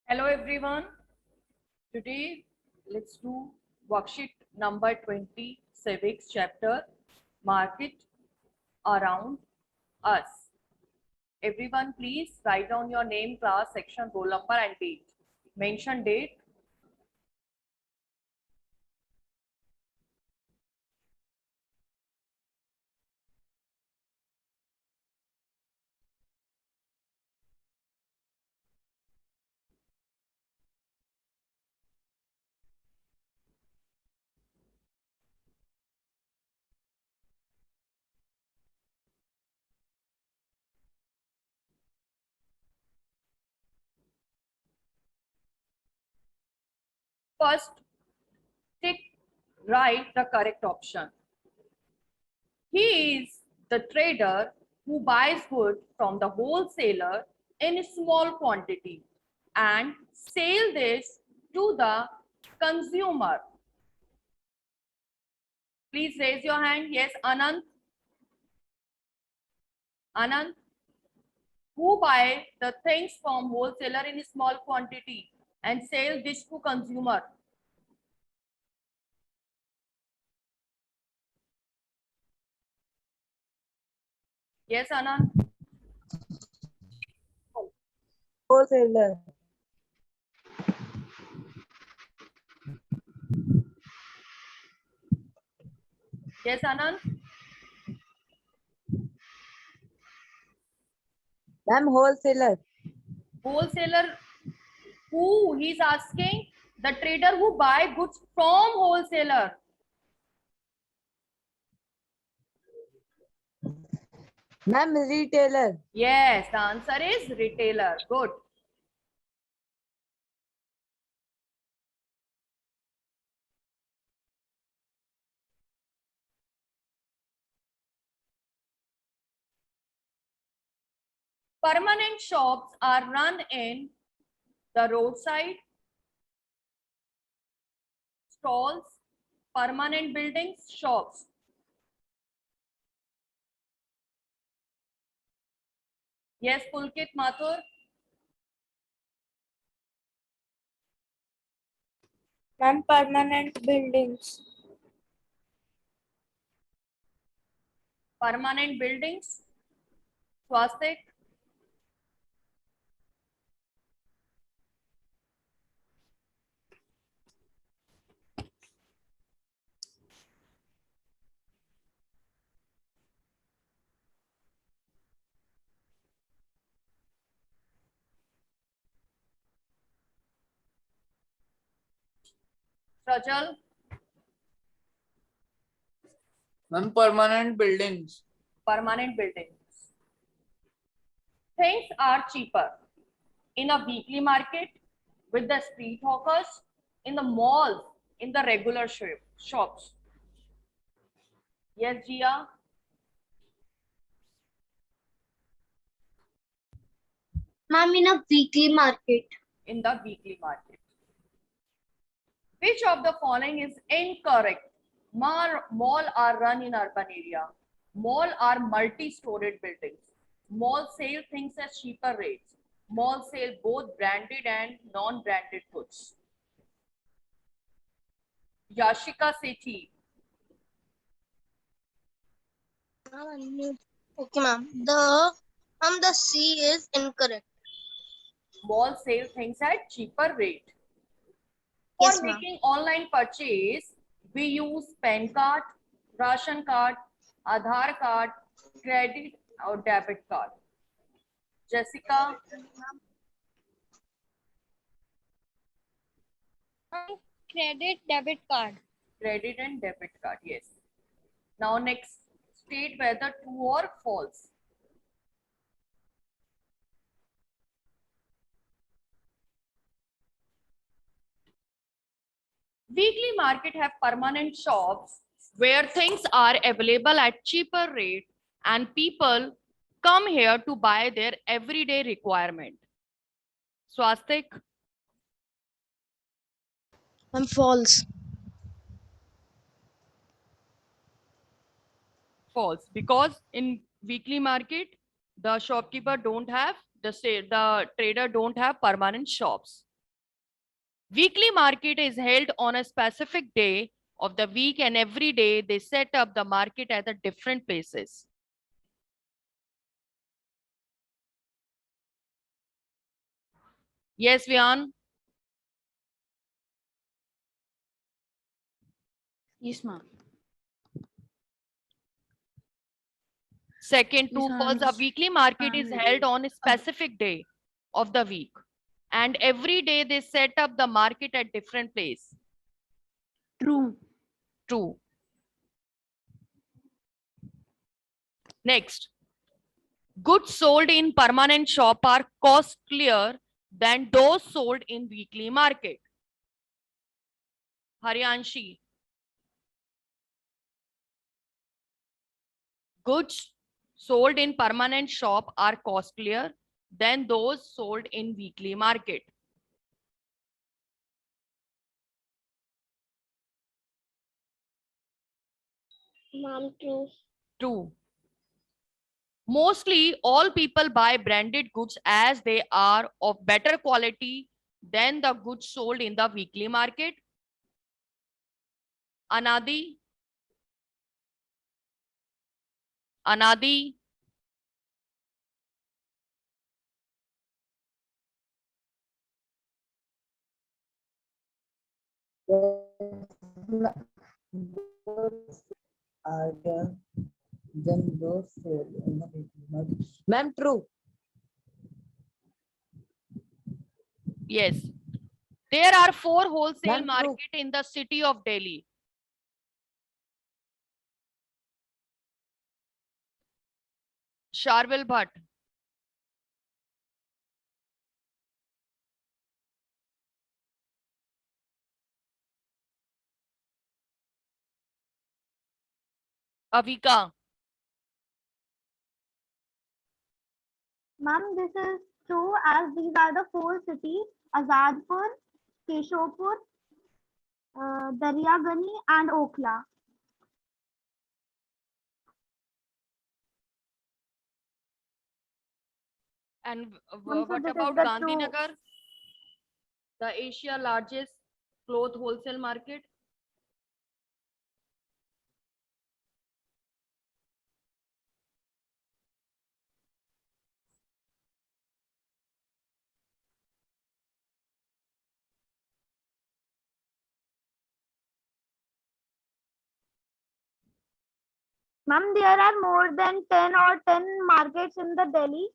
Hello everyone. Today let's do worksheet number 20, civics chapter, market around us. Everyone please write down your name, class, section, roll number and date. Mention date. First, tick write the correct option. He is the trader who buys wood from the wholesaler in small quantity and sell this to the consumer. Please raise your hand. Yes, Anand. Anand, who buy the things from wholesaler in small quantity and sell this to consumer? Yes, Anand. Wholesaler. Yes, Anand. Ma'am, wholesaler. Wholesaler, who he's asking? The trader who buy goods from wholesaler. Ma'am, retailer. Yes, the answer is retailer. Good. Permanent shops are run in the roadside, stalls, permanent buildings, shops. Yes, Pulkit Mathur. Ma'am, permanent buildings. Permanent buildings. Swastik. Rajal. Ma'am, permanent buildings. Permanent buildings. Things are cheaper in a weekly market, with the street hawkers, in the malls, in the regular shops. Yes, Jia. Ma'am, in a weekly market. In the weekly market. Which of the following is incorrect? Mall are run in urban area. Mall are multi-storied buildings. Mall sell things at cheaper rates. Mall sell both branded and non-branded goods. Yashika Sethi. Okay, ma'am. The C is incorrect. Mall sell things at cheaper rate. For Yes, ma'am. making online purchase, we use PAN card, ration card, Aadhaar card, credit or debit card. Jessica. Credit debit card. Credit and debit card, yes. Now next, state whether true or false. Weekly market have permanent shops where things are available at cheaper rate and people come here to buy their everyday requirement. Swastik. I'm false. False, because in weekly market the shopkeeper don't have the trader don't have permanent shops. Weekly market is held on a specific day of the week, and every day they set up the market at a different places. Yes, Vian. Yes, ma'am. Second, Yes, true, I false. A understand. weekly market I'm is ready. held on a specific day of the week, and every day they set up the market at different place. True. True. Next, goods sold in permanent shop are costlier than those sold in weekly market. Haryanshi. Goods sold in permanent shop are costlier than those sold in weekly market. Mom, true. True. Mostly all people buy branded goods as they are of better quality than the goods sold in the weekly market. Anadi. Anadi. Are then those sold in the weekly market. Ma'am, true. Yes. There are 4 wholesale Ma'am, true. market in the city of Delhi. Sharvil Bhatt. Avika. Ma'am, this is true as these are the 4 cities: Azadpur, Keshopur, Daryagani, and Okla. And Ma'am, so what this is about the Gandhinagar? The Asia largest cloth wholesale market. Ma'am, there are more than 10 markets in the Delhi.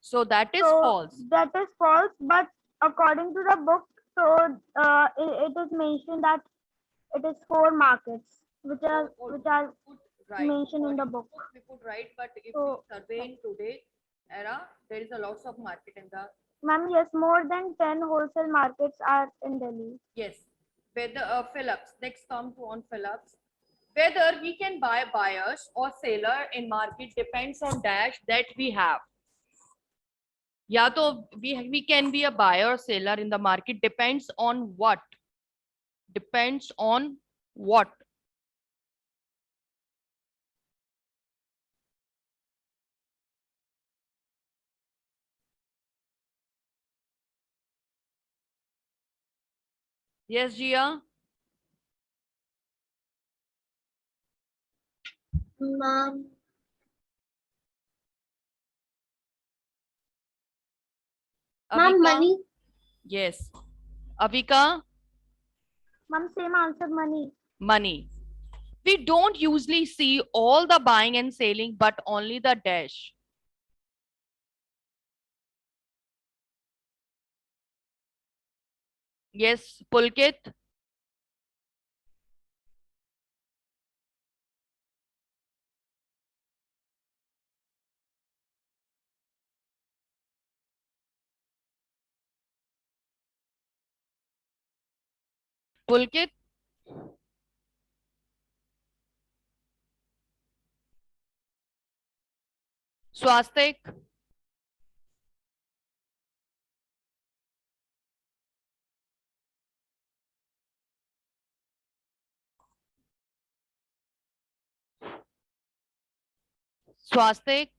So that is So false. that is false, but according to the book, so it is mentioned that it is 4 markets which are Put right. mentioned in the According to book. we put right, but if So, we survey in today era, there is a lots of market in the ma'am, yes, more than 10 wholesale markets are in Delhi. yes. Whether Phillips, next come to on Phillips. Whether we can buy buyers or seller in market depends on dash that we have. Yeah, so we can be a buyer or seller in the market depends on what? Depends on what? Yes, Jia. Mom, Avika? money. Yes. Avika? Ma'am, same answer, money. Money. We don't usually see all the buying and selling, but only the dash. Yes, Pulkit. Pulkit. Swastik. Swastik.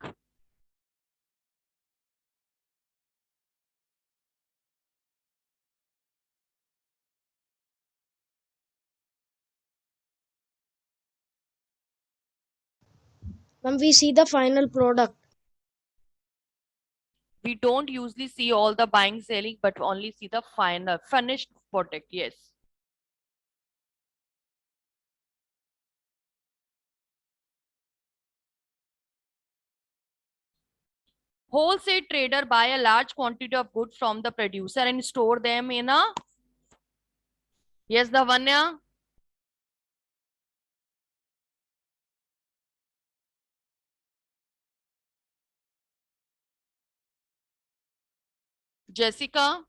When we see the final product. We don't usually see all the buying, selling, but only see the final finished product. Yes. Wholesale trader buy a large quantity of goods from the producer and store them in a. Yes, Lavanya. Jessica.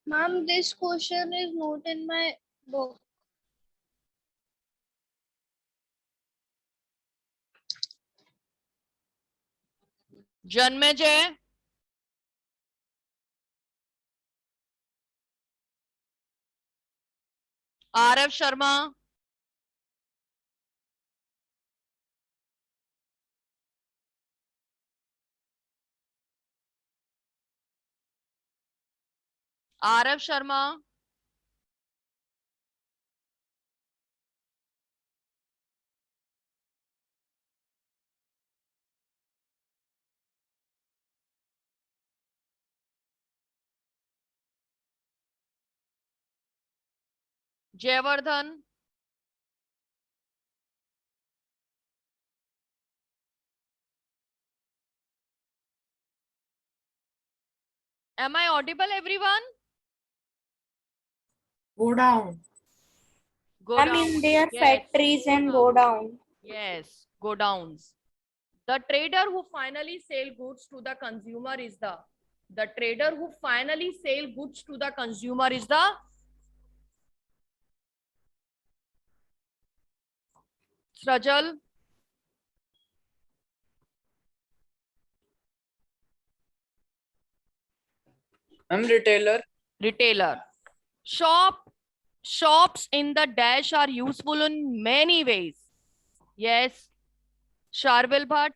Ma'am, this question is not in my book. Janmejay. RF Sharma. RF Sharma. Jayavardhan. Am I audible, everyone? Go down. Go I down. mean, their Yes, factories and go down. Yes, go downs. The trader who finally sell goods to the consumer is the trader who finally sell goods to the consumer is the Srajal. I'm retailer. Retailer. Shops in the dash are useful in many ways. Yes. Sharvil Bhatt.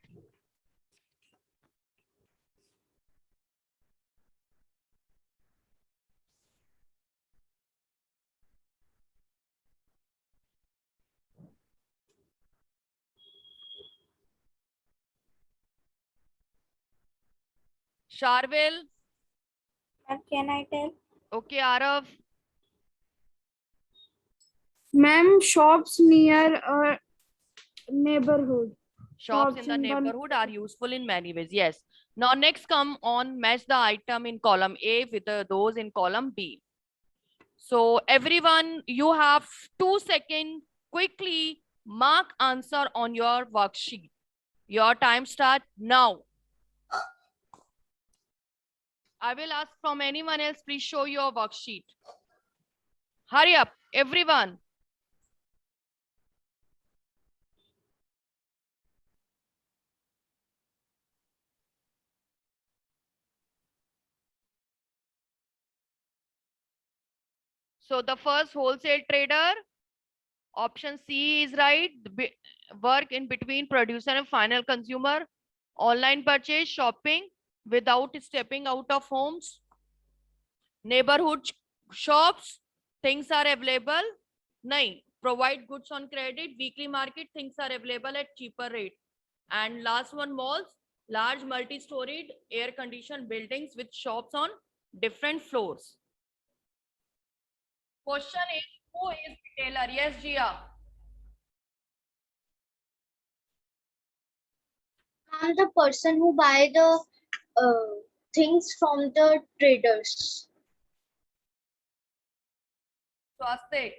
Sharvil. Can I tell? Okay, Arav. Ma'am, shops near a neighborhood. Shops in the neighborhood are useful in many ways. Yes. Now next come on match the item in column A with those in column B. So everyone, you have 2 seconds. Quickly mark answer on your worksheet. Your time start now. I will ask from anyone else, please show your worksheet. Hurry up, everyone. So the first wholesale trader, option C is right. Work in between producer and final consumer. Online purchase, shopping without stepping out of homes. Neighborhood shops, things are available. Nahin, provide goods on credit. Weekly market, things are available at cheaper rate. And last one, malls, large multi-storied air-conditioned buildings with shops on different floors. Question is, who is retailer? Yes, Jia. I'm the person who buy the things from the traders. Swastik.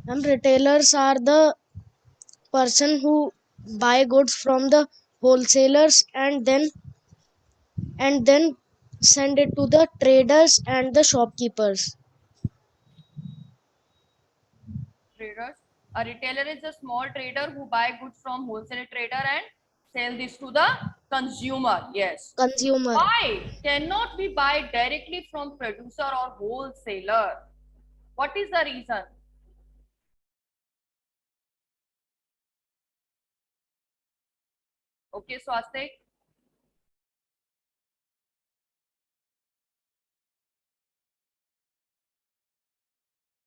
And retailers are the person who buy goods from the wholesalers and then send it to the traders and the shopkeepers. Traders. A retailer is a small trader who buy goods from wholesale trader and sell this to the consumer. Yes. Consumer. Why cannot we buy directly from producer or wholesaler? What is the reason? Okay, Swastik.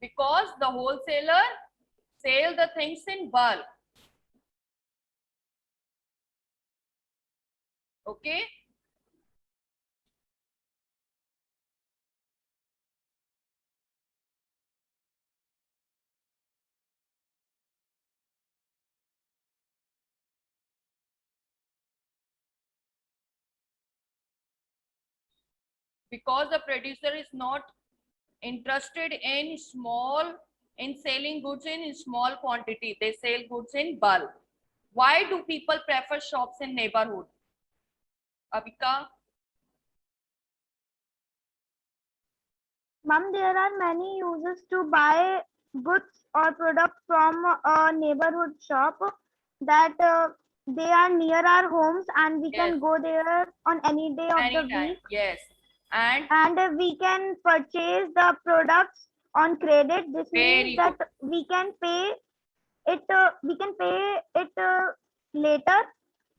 Because the wholesaler sell the things in bulk. Okay. Because the producer is not interested in selling goods in small quantity, they sell goods in bulk. Why do people prefer shops in neighborhood? Abhika? Ma'am, there are many users to buy goods or products from a neighborhood shop that they are near our homes and we Yes. can go there on any day of the Anytime. week, Yes. And and we can purchase the products on credit. This Very means that we can pay it later,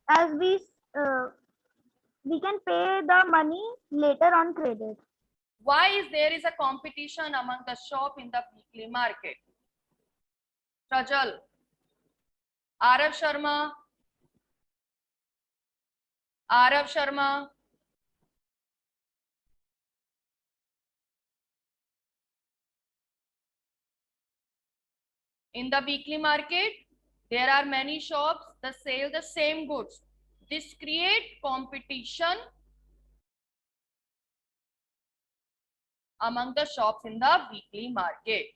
as we can pay the money later on credit. why is there is a competition among the shop in the weekly market? Prajal, Arav Sharma, Arav Sharma. In the weekly market, there are many shops that sell the same goods. This create competition among the shops in the weekly market.